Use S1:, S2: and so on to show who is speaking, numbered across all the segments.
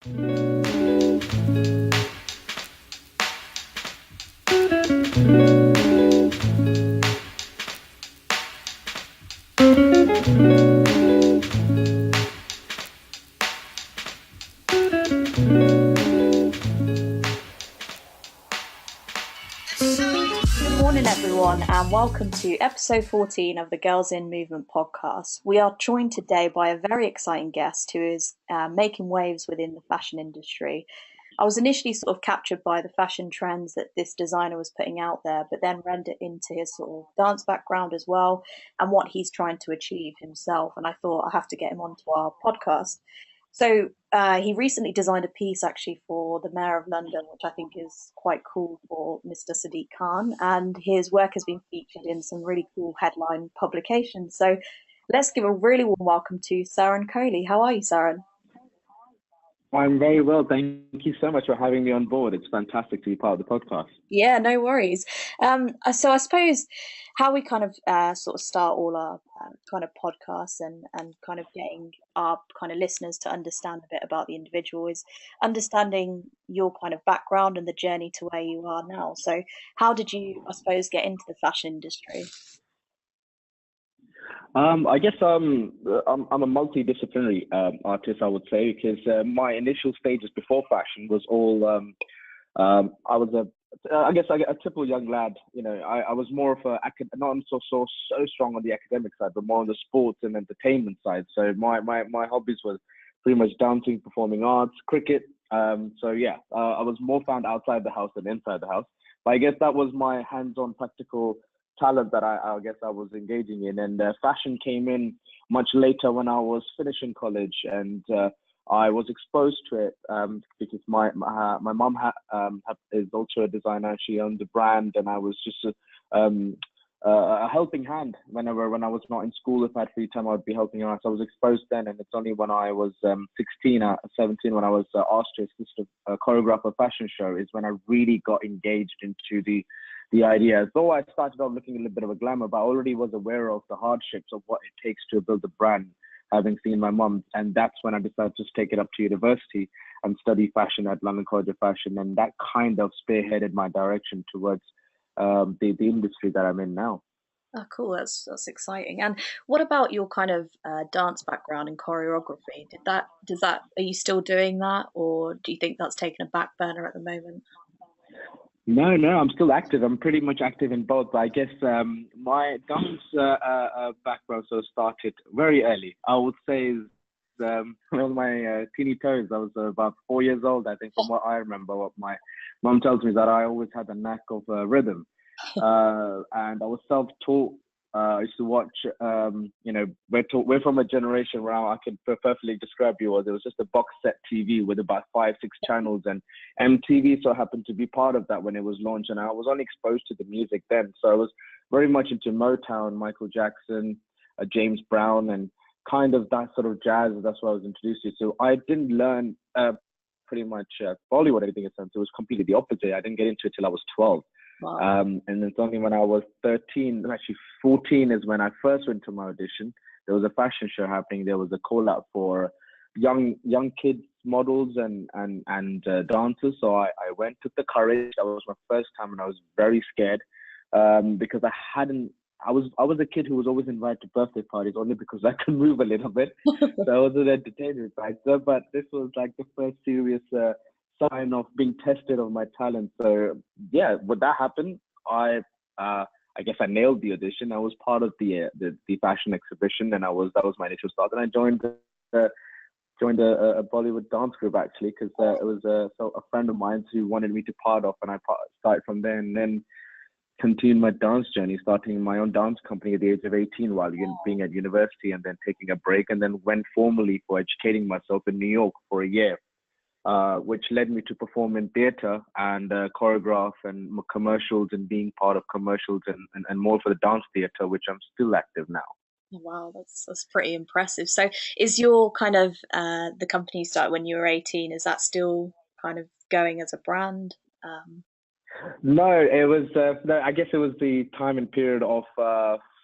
S1: Good morning, everyone, and welcome to episode 14 of the Girls in Movement podcast. We are joined today by a very exciting guest who is making waves within the fashion industry. I was initially sort of captured by the fashion trends that this designer was putting out there, but then read it into his sort of dance background as well and what he's trying to achieve himself. And I thought I have to get him onto our podcast. So he recently designed a piece actually for the Mayor of London, which I think is quite cool for Mr. Sadiq Kahn. And his work has been featured in some really cool headline publications. So let's give a really warm welcome to Saran Kohli. How are you, Saran?
S2: I'm very well. Thank you so much for having me on board. It's fantastic to be part of the podcast.
S1: Yeah, no worries. So I suppose how we kind of sort of start all our kind of podcasts and kind of getting our kind of listeners to understand a bit about the individual is understanding your kind of background and the journey to where you are now. So how did you, I suppose, get into the fashion industry?
S2: I guess I'm a multidisciplinary artist, I would say, because my initial stages before fashion was all I was a typical young lad. You know, I was more of not so strong on the academic side, but more on the sports and entertainment side. So my hobbies were pretty much dancing, performing arts, cricket. I was more found outside the house than inside the house. But I guess that was my hands-on practical talent that I guess I was engaging in. And fashion came in much later when I was finishing college, and I was exposed to it because my mom is also a designer. She owns a brand, and I was just a helping hand when I was not in school. If I had free time, I would be helping her out. So I was exposed then, and it's only when I was 17, when I was asked to assist a choreographer fashion show is when I really got engaged into the idea. Though I started off looking a little bit of a glamour, but I already was aware of the hardships of what it takes to build a brand, having seen my mum. And that's when I decided to take it up to university and study fashion at London College of Fashion. And that kind of spearheaded my direction towards the industry that I'm in now.
S1: Oh, cool. That's exciting. And what about your kind of dance background and choreography? Are you still doing that, or do you think that's taken a back burner at the moment?
S2: No, I'm still active. I'm pretty much active in both. But I guess my dance background sort of started very early. I would say on my teeny toes. I was about 4 years old, I think, from what I remember. What my mom tells me is that I always had a knack of rhythm, and I was self-taught. I used to watch, we're from a generation where I can perfectly describe you as it was just a box set TV with about 5, 6 channels, and MTV so happened to be part of that when it was launched, and I was only exposed to the music then. So I was very much into Motown, Michael Jackson, James Brown, and kind of that sort of jazz. That's what I was introduced to. So I didn't learn pretty much Bollywood or anything in a sense. It was completely the opposite. I didn't get into it till I was 12.
S1: Wow.
S2: And it's only when I was 13, actually 14 is when I first went to my audition. There was a fashion show happening. There was a call out for young kids models and dancers. So I went, took the courage. That was my first time, and I was very scared because I was a kid who was always invited to birthday parties only because I could move a little bit. So I was an entertainment factor, but this was like the first serious sign of being tested of my talent. So yeah, when that happened, I guess I nailed the audition. I was part of the fashion exhibition, and that was my initial start. And I joined a Bollywood dance group actually because it was a friend of mine who wanted me to part of, and I started from there, and then continued my dance journey, starting my own dance company at the age of 18 while being at university, and then taking a break, and then went formally for educating myself in New York for a year, which led me to perform in theater and choreograph and commercials and being part of commercials and more for the dance theater, which I'm still active now.
S1: Wow, that's pretty impressive. So is your kind of the company you started when you were 18, is that still kind of going as a brand?
S2: No, it was. No, I guess it was the time and period of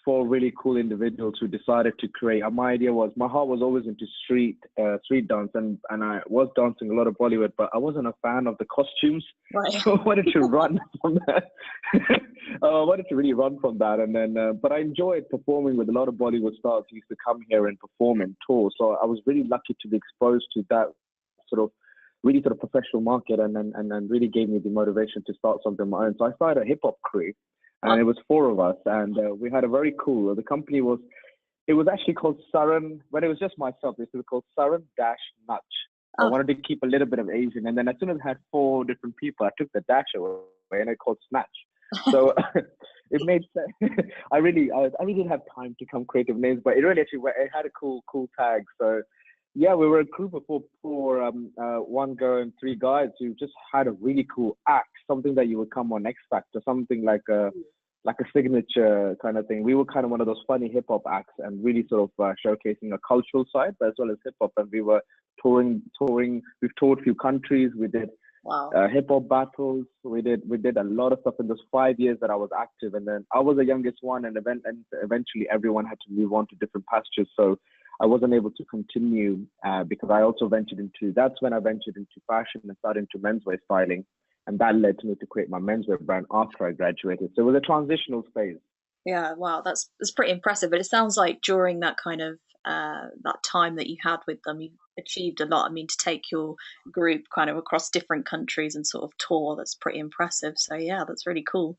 S2: four really cool individuals who decided to create. My idea was, my heart was always into street dance, and I was dancing a lot of Bollywood, but I wasn't a fan of the costumes.
S1: Right.
S2: So I wanted to run from that. I wanted to really run from that, and then but I enjoyed performing with a lot of Bollywood stars who used to come here and perform and tour. So I was really lucky to be exposed to that sort of really sort of professional market, and then really gave me the motivation to start something of my own. So I started a hip hop crew, and it was four of us, and we had a very cool. The company was, it was actually called Saran. When it was just myself, it was called Saran Dash Nutch. I wanted to keep a little bit of Asian, and then as soon as I had four different people, I took the dash away, and it called Snatch. So it made sense. I really didn't have time to come creative names, but it really actually, it had a cool tag. So yeah, we were a group of four, one girl and three guys who just had a really cool act, something that you would come on X Factor, something like a signature kind of thing. We were kind of one of those funny hip hop acts, and really sort of showcasing a cultural side, but as well as hip hop. And we were touring. We've toured a few countries. We did hip hop battles. We did a lot of stuff in those 5 years that I was active. And then I was the youngest one, and eventually everyone had to move on to different pastures. So I wasn't able to continue because I also that's when I ventured into fashion and started into menswear styling. And that led me to create my menswear brand after I graduated. So it was a transitional phase.
S1: Yeah, wow, that's pretty impressive. But it sounds like during that kind of that time that you had with them, you achieved a lot. I mean, to take your group kind of across different countries and sort of tour, that's pretty impressive. So yeah, that's really cool.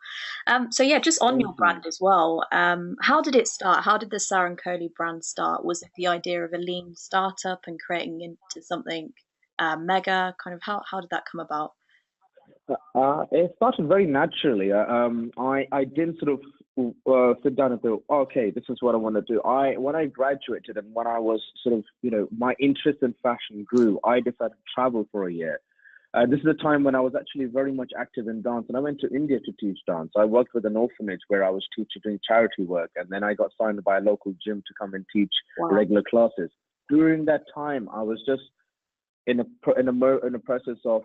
S1: So yeah, just on your brand as well, how did it start? How did the Saran Kohli brand start? Was it the idea of a lean startup and creating into something mega? Kind of how did that come about?
S2: It started very naturally. I didn't sort of sit down and go, okay, this is what I want to do. When I graduated and when I was sort of, my interest in fashion grew, I decided to travel for a year. This is a time when I was actually very much active in dance, and I went to India to teach dance. I worked with an orphanage where I was doing charity work, and then I got signed by a local gym to come and teach regular classes. During that time, I was just in a process of,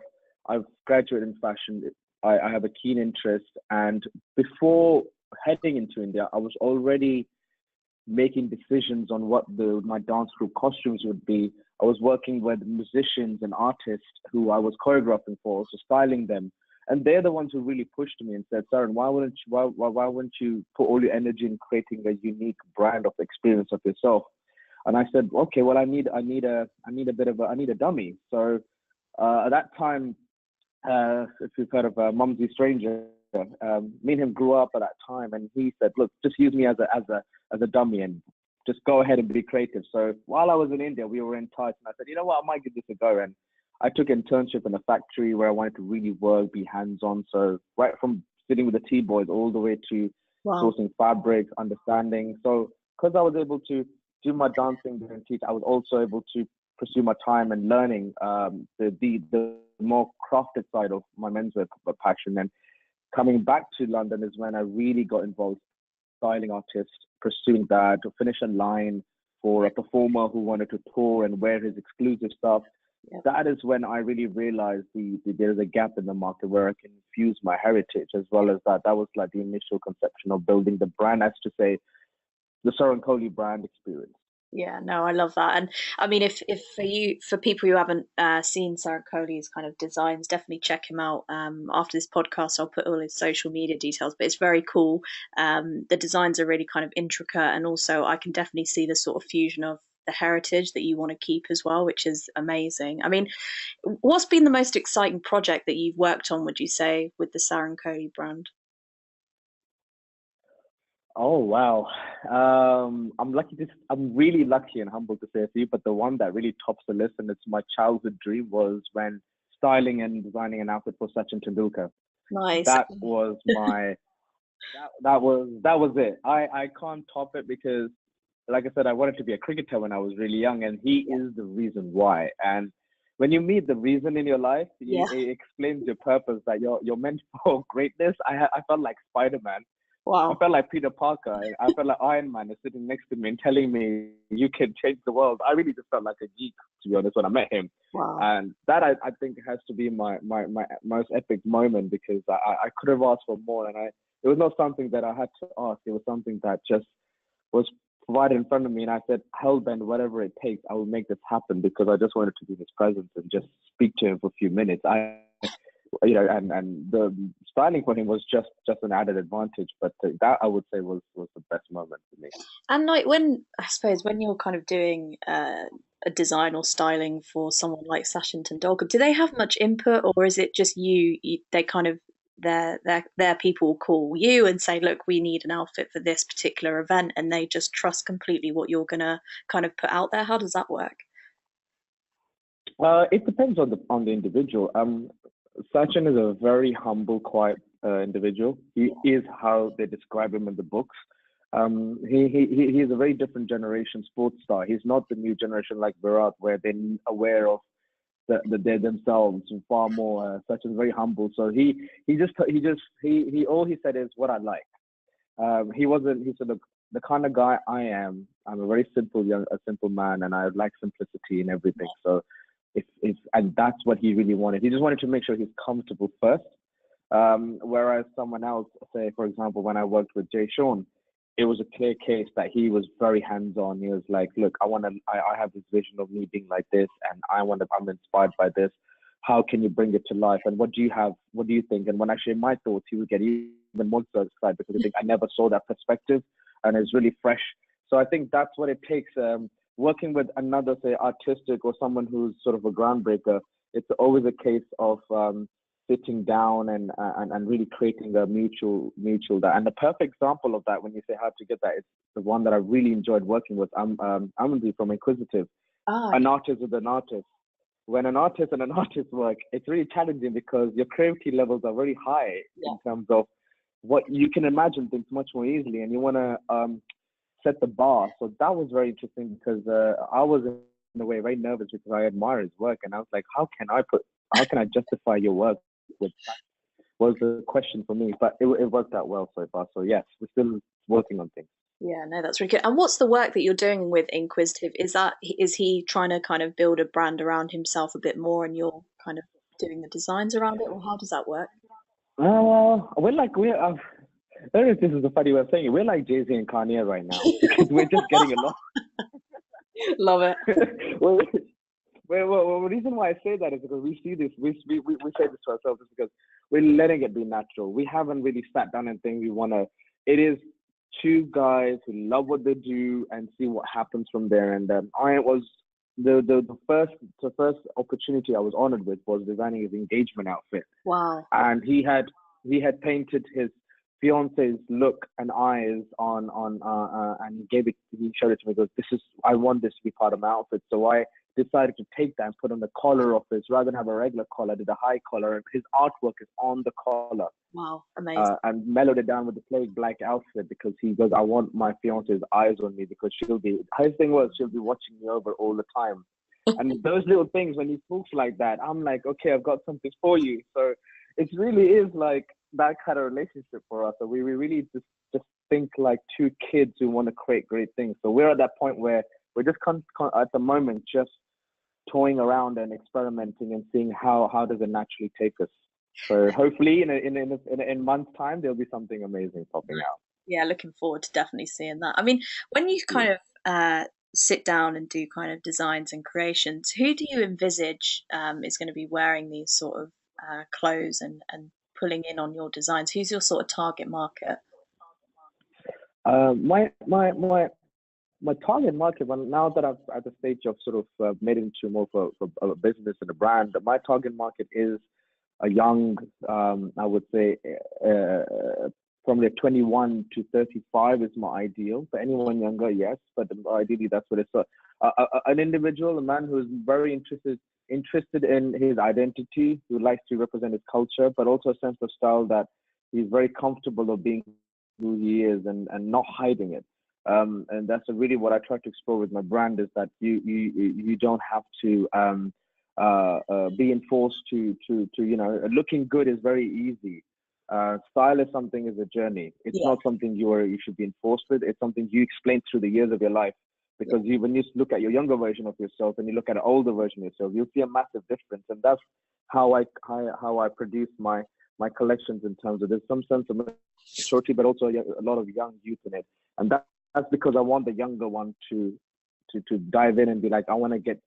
S2: I've graduated in fashion. I have a keen interest, and before heading into India, I was already making decisions on what my dance group costumes would be. I was working with musicians and artists who I was choreographing for, so styling them, and they're the ones who really pushed me and said, "Saran, why wouldn't you put all your energy in creating a unique brand of experience of yourself?" And I said, "Okay, well, I need a dummy." So at that time, if you've heard of Mumsy Stranger, me and him grew up at that time, and he said, "Look, just use me as a dummy and just go ahead and be creative." So while I was in India, we were in touch, and I said, "You know what, I might give this a go." And I took an internship in a factory where I wanted to really work, be hands-on. So right from sitting with the T-boys all the way to sourcing fabrics, understanding. So because I was able to do my dancing and teach, I was also able to pursue my time and learning the more crafted side of my menswear passion. And coming back to London is when I really got involved styling artists, pursuing that, to finish a line for a performer who wanted to tour and wear his exclusive stuff. Yeah. That is when I really realized there's a gap in the market where I can infuse my heritage as well as that. That was like the initial conception of building the brand, as to say, the Saran Kohli brand experience.
S1: Yeah, no, I love that. And I mean, if for people who haven't seen Saran Kohli's kind of designs, definitely check him out. After this podcast, I'll put all his social media details, but it's very cool. The designs are really kind of intricate, and also I can definitely see the sort of fusion of the heritage that you want to keep as well, which is amazing. I mean, what's been the most exciting project that you've worked on, would you say, with the Saran Kohli brand?
S2: Oh wow! I'm really lucky and humbled to say it to you, but the one that really tops the list, and it's my childhood dream, was when styling and designing an outfit for Sachin Tendulkar.
S1: Nice.
S2: That was my that was it. I can't top it because, like I said, I wanted to be a cricketer when I was really young, and he is the reason why. And when you meet the reason in your life, it explains your purpose, that you're meant for greatness. I felt like Spider-Man.
S1: Wow.
S2: I felt like Peter Parker. I felt like Iron Man is sitting next to me and telling me you can change the world. I really just felt like a geek, to be honest, when I met him.
S1: Wow.
S2: And that I think has to be my most epic moment, because I could have asked for more, and it was not something that I had to ask. It was something that just was provided in front of me, and I said, hell bend, whatever it takes, I will make this happen, because I just wanted to be in his presence and just speak to him for a few minutes. And the styling for him was just an added advantage, but that I would say was the best moment for me.
S1: And like I suppose when you're kind of doing a design or styling for someone like Sachin Tendulkar, do they have much input, or is it just they kind of their people will call you and say, look, we need an outfit for this particular event, and they just trust completely what you're gonna kind of put out there? How does that work?
S2: It depends on the individual. Sachin is a very humble, quiet individual. He is how they describe him in the books. He is a very different generation sports star. He's not the new generation like Virat, where they're aware of they're themselves and far more. Sachin's very humble. So he all he said is what I like. He wasn't. He said, look, the kind of guy I am. I'm a very a simple man, and I like simplicity in everything. So and that's what he really wanted. He just wanted to make sure he's comfortable first. Whereas someone else, say for example, when I worked with Jay Sean, it was a clear case that he was very hands-on. He was like, look, I have this vision of me being like this, and I'm inspired by this. How can you bring it to life? And what do you have? What do you think? And when I share my thoughts, he would get even more excited, because I think I never saw that perspective, and it's really fresh. So I think that's what it takes. Working with another, say, artistic or someone who's sort of a groundbreaker, it's always a case of sitting down and really creating a mutual that. And the perfect example of that, when you say how to get that, it's the one that I really enjoyed working with. I'm from Inquisitive. An artist with an artist. When an artist and an artist work, it's really challenging, because your creativity levels are very high in terms of what you can imagine things much more easily, and you want to set the bar. So that was very interesting, because I was in a way very nervous, because I admire his work, and I was like, how can I justify your work with that? Was the question for me, but it worked out well so far. So yes, we're still working on things.
S1: Yeah, no, that's really good. And what's the work that you're doing with Inquisitive? Is he trying to kind of build a brand around himself a bit more, and you're kind of doing the designs around it, or how does that work?
S2: This is a funny way of saying it. We're like Jay-Z and Kanye right now, because we're just getting along.
S1: Love it.
S2: well, the reason why I say that is because we see this. We say this to ourselves, is because we're letting it be natural. We haven't really sat down and think we want to. It is two guys who love what they do and see what happens from there. And I was the first opportunity I was honored with was designing his engagement outfit.
S1: Wow.
S2: And he had painted his fiance's look and eyes on and he showed it to me. He goes, I want this to be part of my outfit. So I decided to take that and put on the collar of this, rather than have a regular collar. I did a high collar, and his artwork is on the collar.
S1: Wow, amazing.
S2: And mellowed it down with the plain black outfit, because he goes, I want my fiance's eyes on me, because she'll be watching me over all the time. And those little things, when he talks like that, I'm like, okay, I've got something for you. So it really is like that kind of relationship for us. So we really just think like two kids who want to create great things. So we're at that point where we're just at the moment just toying around and experimenting and seeing how does it naturally take us. So hopefully in months' time there'll be something amazing popping out.
S1: Yeah, looking forward to definitely seeing that. I mean, when you kind of sit down and do kind of designs and creations, who do you envisage is going to be wearing these sort of clothes and pulling in on your designs? Who's your sort of target market?
S2: My target market, well, now that I've at the stage of sort of made it into more of a business and a brand, my target market is a young, I would say, from the 21 to 35 is my ideal. For anyone younger, yes, but ideally that's what it's. An individual, a man who is very interested in his identity, who likes to represent his culture, but also a sense of style that he's very comfortable of being who he is and not hiding it. And that's really what I try to explore with my brand, is that you don't have to be enforced to looking good is very easy. Style is a journey. It's not something you should be enforced with. It's something you explain through the years of your life. Because when you look at your younger version of yourself and you look at an older version of yourself, you'll see a massive difference. And that's how I produce my collections, in terms of there's some sense of maturity, but also a lot of young youth in it. And that's that's because I want the younger one to dive in and be like, I want to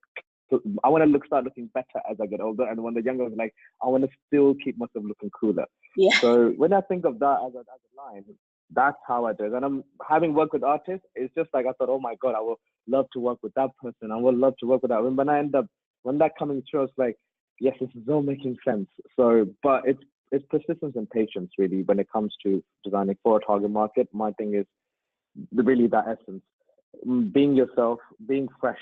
S2: start looking better as I get older. And when the younger one's like, I want to still keep myself looking cooler.
S1: Yeah.
S2: So when I think of that as a line, that's how I do it. And I'm having worked with artists. It's just like I thought, oh my God, I would love to work with that person. I would love to work with that. And when that coming through, it's like, yes, this is all making sense. So, but it's persistence and patience really when it comes to designing for a target market. My thing is really that essence, being yourself, being fresh,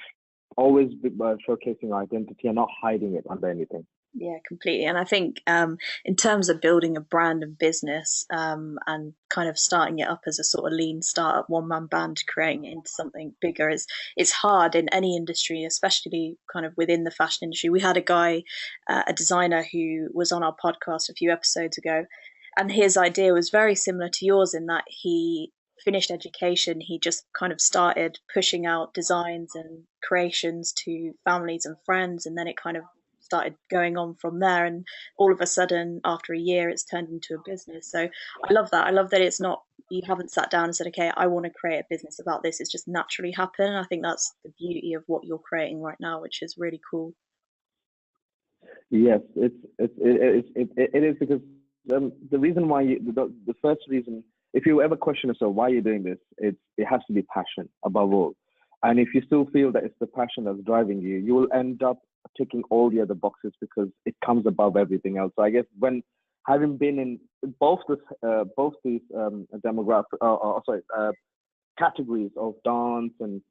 S2: always showcasing identity and not hiding it under anything.
S1: Yeah, completely. And I think in terms of building a brand and business and kind of starting it up as a sort of lean startup, one man band, creating it into something bigger it's hard in any industry, especially kind of within the fashion industry. We had a guy, a designer who was on our podcast a few episodes ago, and his idea was very similar to yours in that he finished education, he just kind of started pushing out designs and creations to families and friends, and then it kind of started going on from there. And all of a sudden, after a year, it's turned into a business. So I love that. I love that it's not, you haven't sat down and said, okay, I want to create a business about this. It's just naturally happened. I think that's the beauty of what you're creating right now, which is really cool.
S2: Yes, it is because the reason why the first reason, if you ever question yourself why you're doing this, it has to be passion above all. And if you still feel that it's the passion that's driving you, you will end up ticking all the other boxes because it comes above everything else. So I guess when having been in both these demographic, categories of dance and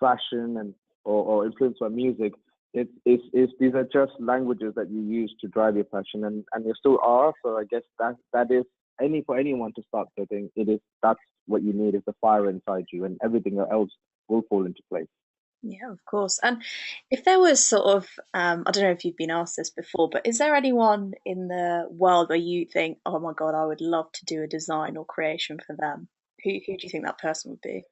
S2: fashion and or influenced by music, it's these are just languages that you use to drive your passion, and you still are. So I guess that is for anyone to start the thing. That's what you need is the fire inside you, and everything else will fall into place.
S1: Yeah, of course. And if there was sort of, I don't know if you've been asked this before, but is there anyone in the world where you think, oh my God, I would love to do a design or creation for them? Who do you think that person would be?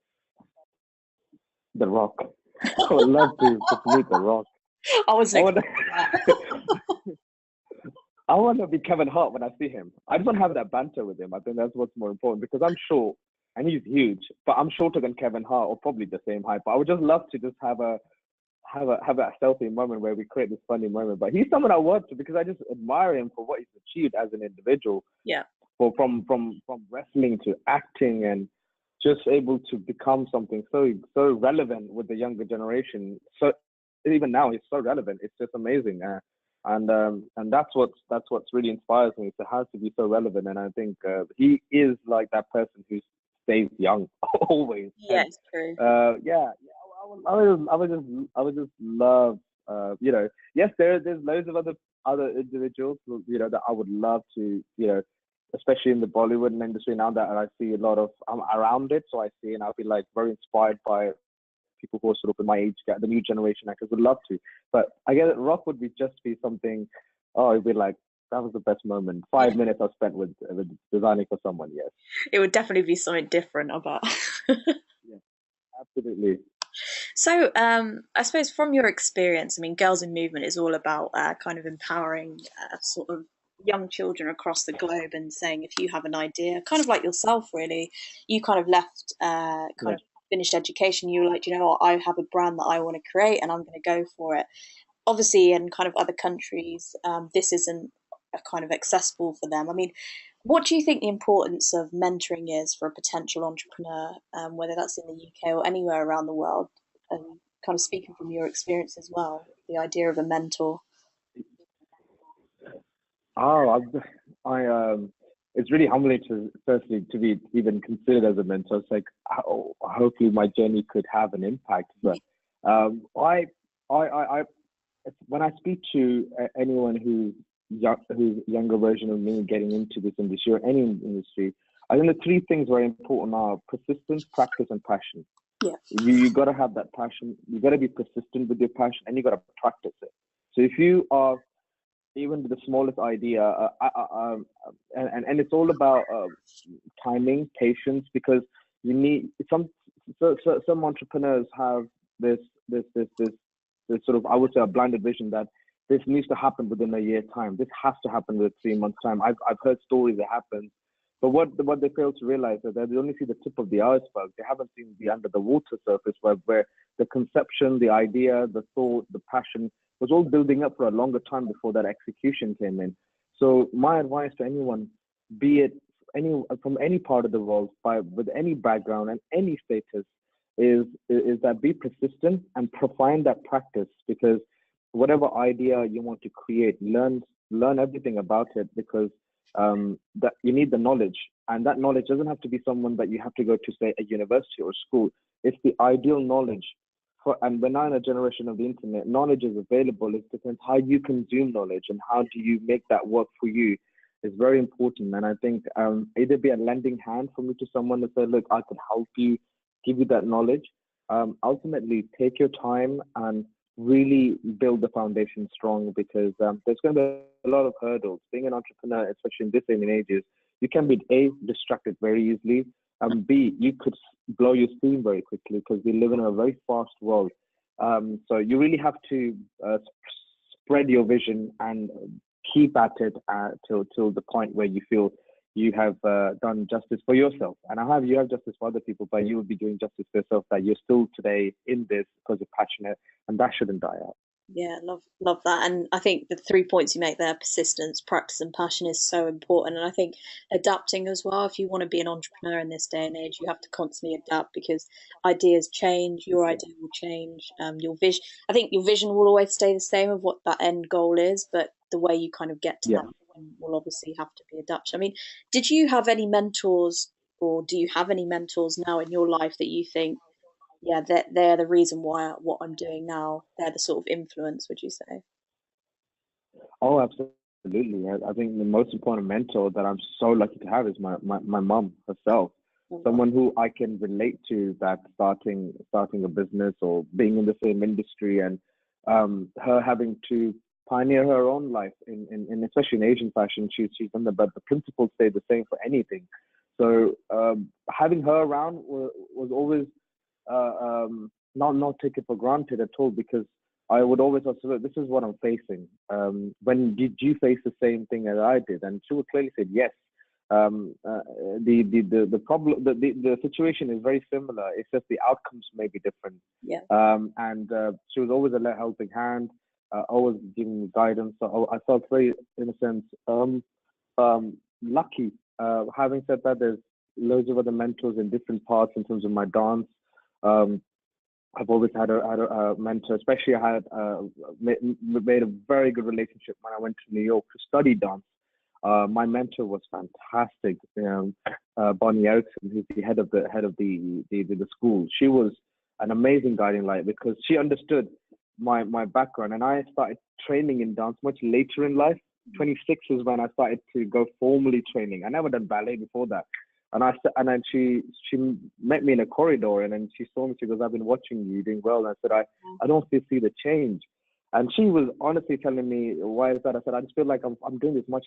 S2: The Rock. I would love to meet The Rock.
S1: I was
S2: I want
S1: expecting that.
S2: I want to be Kevin Hart when I see him. I just want to have that banter with him. I think that's what's more important because I'm short and he's huge, but I'm shorter than Kevin Hart or probably the same height. But I would just love to just have a selfie moment where we create this funny moment. But he's someone I want to because I just admire him for what he's achieved as an individual.
S1: Yeah.
S2: From wrestling to acting and just able to become something so relevant with the younger generation. So even now he's so relevant. It's just amazing. And that's what's really inspires me. It has to be so relevant, and I think he is like that person who stays young always.
S1: Yeah,
S2: And
S1: it's true.
S2: yeah, I would just love yes, there's loads of other individuals that I would love to especially in the Bollywood industry now that I see a lot of I'm around it, so I see and I'll be like very inspired by people who are sort of in my age gap, the new generation actors would love to. But I guess Rock would be something. Oh, it'd be like that was the best moment. 5 minutes I spent with designing for someone. Yes.
S1: It would definitely be something different about.
S2: Yeah, absolutely.
S1: So, I suppose from your experience, I mean, Girls in Movement is all about kind of empowering sort of young children across the globe and saying if you have an idea, kind of like yourself, really, you kind of left, kind
S2: Yeah.
S1: of finished education, you were like, you know what, I have a brand that I want to create and I'm going to go for it. Obviously, in kind of other countries, this isn't kind of accessible for them. I mean, what do you think the importance of mentoring is for a potential entrepreneur, whether that's in the UK or anywhere around the world? And kind of speaking from your experience as well, the idea of a mentor.
S2: Oh, it's really humbling to firstly to be even considered as a mentor. It's like hopefully my journey could have an impact. But I when I speak to anyone who's younger version of me getting into this industry or any industry, I think the three things very important are persistence, practice, and passion.
S1: Yeah,
S2: You got to have that passion. You got to be persistent with your passion, and you got to practice it. So if you are even with the smallest idea, and it's all about timing, patience, because you need some entrepreneurs have this this sort of I would say a blinded vision that this needs to happen within a year time. This has to happen within 3 months time. I've heard stories that happen But what they fail to realize is that they only see the tip of the iceberg. They haven't seen the under the water surface where the conception, the idea, the thought, the passion was all building up for a longer time before that execution came in. So my advice to anyone, be it from any part of the world, with any background and any status, is that be persistent and find that practice, because whatever idea you want to create, learn everything about it, because that you need the knowledge, and that knowledge doesn't have to be someone that you have to go to, say, a university or school. It's the ideal knowledge. And we're now in a generation of the internet. Knowledge is available. It depends how you consume knowledge and how do you make that work for you is very important. And I think either be a lending hand for me to someone to say, look, I can help you, give you that knowledge. Ultimately, take your time and really build the foundation strong, because there's going to be a lot of hurdles. Being an entrepreneur, especially in this day and age, you can be A, distracted very easily, and B, you could blow your steam very quickly, because we live in a very fast world. So you really have to spread your vision and keep at it till the point where you feel you have done justice for yourself. And you have justice for other people, but you will be doing justice for yourself, that you're still today in this because you're passionate, and that shouldn't die out.
S1: Yeah, love that. And I think the 3 points you make there, persistence, practice, and passion, is so important. And I think adapting as well. If you want to be an entrepreneur in this day and age, you have to constantly adapt, because ideas change, your idea will change, your vision. I think your vision will always stay the same of what that end goal is, but the way you kind of get to
S2: Yeah.
S1: that will obviously have to be adapted. I mean, did you have any mentors, or do you have any mentors now in your life that you think, yeah, they're the reason why what I'm doing now, they're the sort of influence, would you say?
S2: Oh, absolutely. I think the most important mentor that I'm so lucky to have is my mom herself. Someone who I can relate to, that starting a business or being in the same industry, and her having to pioneer her own life in especially in Asian fashion. She's done that, but the principles stay the same for anything. So having her around was always not take it for granted at all, because I would always ask her, this is what I'm facing. When did you face the same thing as I did? And she would clearly say yes. The problem, the situation is very similar. It's just the outcomes may be different.
S1: Yeah.
S2: And she was always a helping hand, always giving me guidance. So I felt very, in a sense, lucky. Having said that, there's loads of other mentors in different parts in terms of my dance. I've always had a mentor, especially I had made a very good relationship when I went to New York to study dance. My mentor was fantastic. Bonnie Erickson, who's the head of the school. She was an amazing guiding light, because she understood my background, and I started training in dance much later in life. 26 is when I started to go formally training. I never done ballet before that. And then she met me in a corridor, and then she saw me. She goes, "I've been watching you, you're doing well." And I said, I don't see the change. And she was honestly telling me, "Why is that?" I said, "I just feel like I'm doing this much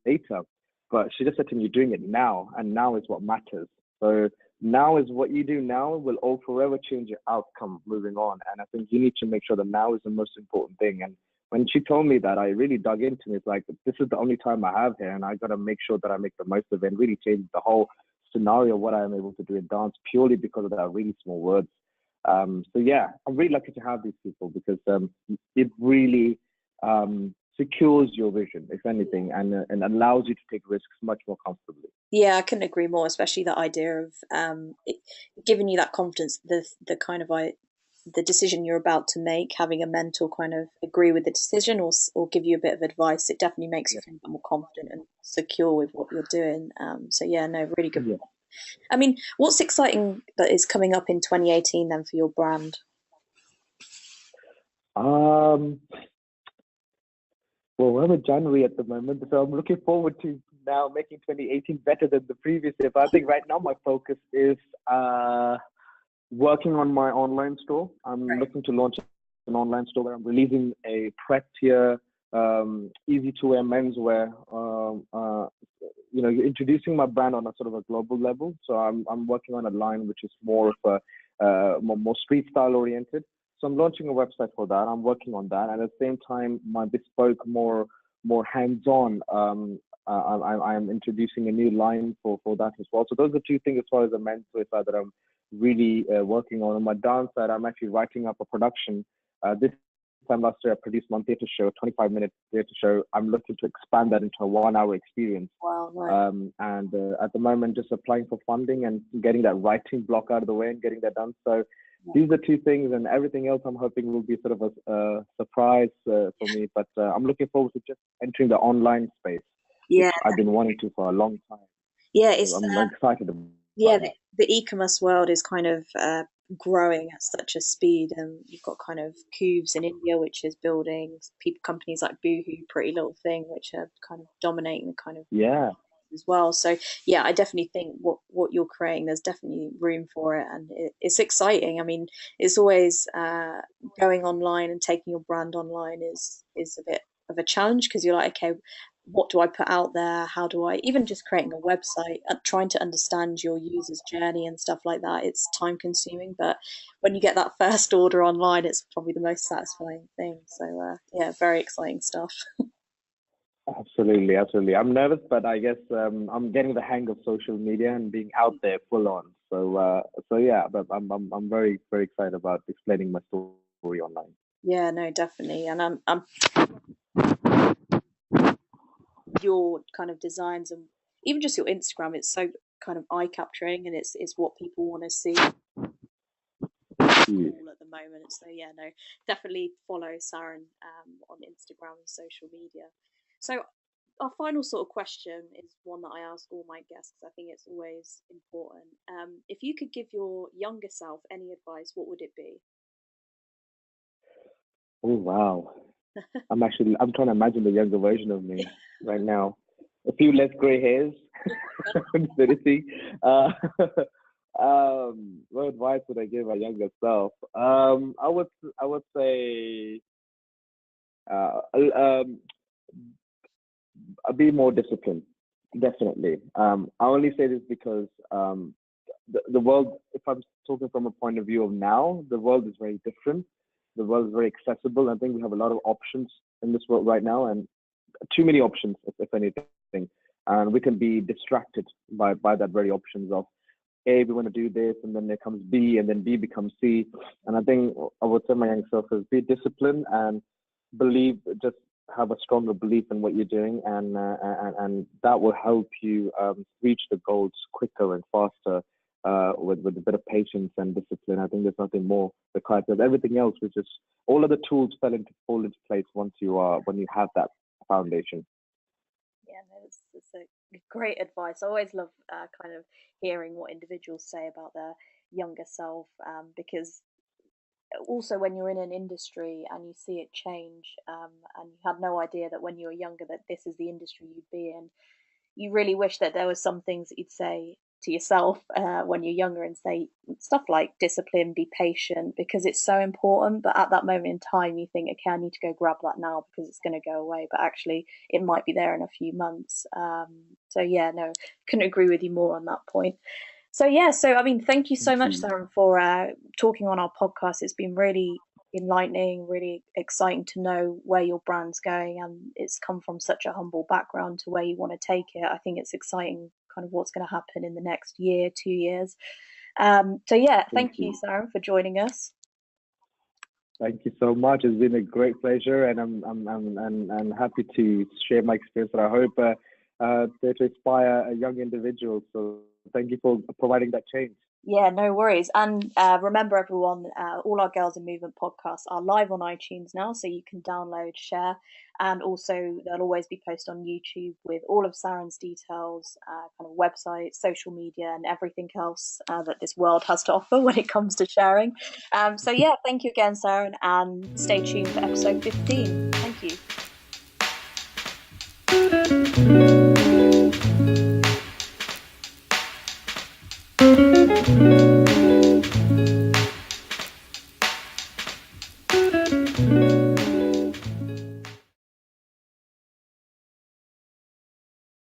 S2: later." But she just said to me, "You're doing it now, and now is what matters." So now is what you do now will all forever change your outcome moving on. And I think you need to make sure that now is the most important thing. And when she told me that, I really dug into it. It's like, this is the only time I have here, and I got to make sure that I make the most of it, and really change the whole scenario of what I am able to do in dance, purely because of that really small words. So yeah, I'm really lucky to have these people, because it really secures your vision, if anything, and allows you to take risks much more comfortably.
S1: Yeah, I couldn't agree more, especially that idea of giving you that confidence, the kind of the decision you're about to make, having a mentor kind of agree with the decision, or give you a bit of advice. It definitely makes you feel more confident and secure with what you're doing. So yeah, no, really good.
S2: Yeah.
S1: I mean, what's exciting that is coming up in 2018 then for your brand?
S2: Well, we're in January at the moment, so I'm looking forward to now making 2018 better than the previous year. But I think right now my focus is working on my online store. I'm looking to launch an online store where I'm releasing a prep-tier, easy to wear menswear. Introducing my brand on a sort of a global level. So I'm working on a line which is more of a more street style oriented. So I'm launching a website for that. I'm working on that, and at the same time, my bespoke, more hands-on I'm introducing a new line for that as well. So those are two things as far as the menswear side that I'm really working on. On my dance side, I'm actually writing up a production. This time last year, I produced one theatre show, a 25-minute theatre show. I'm looking to expand that into a 1-hour experience.
S1: Wow, right.
S2: And at the moment, just applying for funding and getting that writing block out of the way and getting that done. So these are two things, and everything else I'm hoping will be sort of a surprise for me. But I'm looking forward to just entering the online space, which
S1: Yeah,
S2: I've been wanting to for a long time.
S1: yeah,
S2: So
S1: it's
S2: I'm excited
S1: yeah,
S2: about that.
S1: the e-commerce world is kind of growing at such a speed, and you've got kind of Coves in India, which is building people companies like Boohoo, Pretty Little Thing, which are kind of dominating the kind of
S2: Yeah,
S1: as well. So yeah, I definitely think what you're creating, there's definitely room for it, and it's exciting. I mean, it's always going online and taking your brand online is a bit of a challenge because you're like, okay, what do I put out there? How do I even just creating a website, trying to understand your user's journey and stuff like that? It's time consuming, but when you get that first order online, it's probably the most satisfying thing. So yeah, very exciting stuff.
S2: absolutely, absolutely. I'm nervous, but I guess I'm getting the hang of social media and being out there full on. So yeah, but I'm very very excited about explaining my story online.
S1: Yeah, no, definitely. And I'm your kind of designs and even just your Instagram, it's so kind of eye capturing and it's what people want to see
S2: Yeah.
S1: all at the moment. So yeah, no, definitely follow Saran on Instagram and social media. So our final sort of question is one that I ask all my guests. I think it's always important. If you could give your younger self any advice, what would it be?
S2: Oh wow. I'm trying to imagine the younger version of me right now. A few less gray hairs. Seriously. What advice would I give my younger self? I would say um, be more disciplined. Definitely. I only say this because the world, if I'm talking from a point of view of now, the world is very different. The world is very accessible. I think we have a lot of options in this world right now, and too many options, if anything. And we can be distracted by that very options of A, we want to do this, and then there comes B, and then B becomes C. And I think I would say my young self is be disciplined and believe, just have a stronger belief in what you're doing, and that will help you reach the goals quicker and faster with a bit of patience and discipline. I think there's nothing more required because everything else was just all of the tools fall into place once when you have that foundation.
S1: Yeah, no, it's a great advice. I always love kind of hearing what individuals say about their younger self because also when you're in an industry and you see it change and you had no idea that when you were younger that this is the industry you'd be in, you really wish that there were some things that you'd say to yourself when you're younger and say stuff like discipline, be patient, because it's so important. But at that moment in time, you think, okay, I need to go grab that now because it's going to go away. But actually, it might be there in a few months. So yeah, no, couldn't agree with you more on that point. So yeah, so I mean, thank you so
S2: Thank
S1: much,
S2: you.
S1: Sarah, for talking on our podcast. It's been really enlightening, really exciting to know where your brand's going, and it's come from such a humble background to where you want to take it. I think it's exciting, kind of what's going to happen in the next year, 2 years. So yeah,
S2: Thank
S1: thank you,
S2: you.
S1: Sarah, for joining us.
S2: Thank you so much. It's been a great pleasure, and I'm happy to share my experience. And I hope to inspire a young individual. So thank you for providing that change.
S1: Yeah, no worries. And remember, everyone, all our Girls in Movement podcasts are live on iTunes now, so you can download, share, and also they'll always be posted on YouTube with all of Saren's details, kind of website, social media, and everything else that this world has to offer when it comes to sharing. So, yeah, thank you again, Saren, and stay tuned for episode 15. Thank you.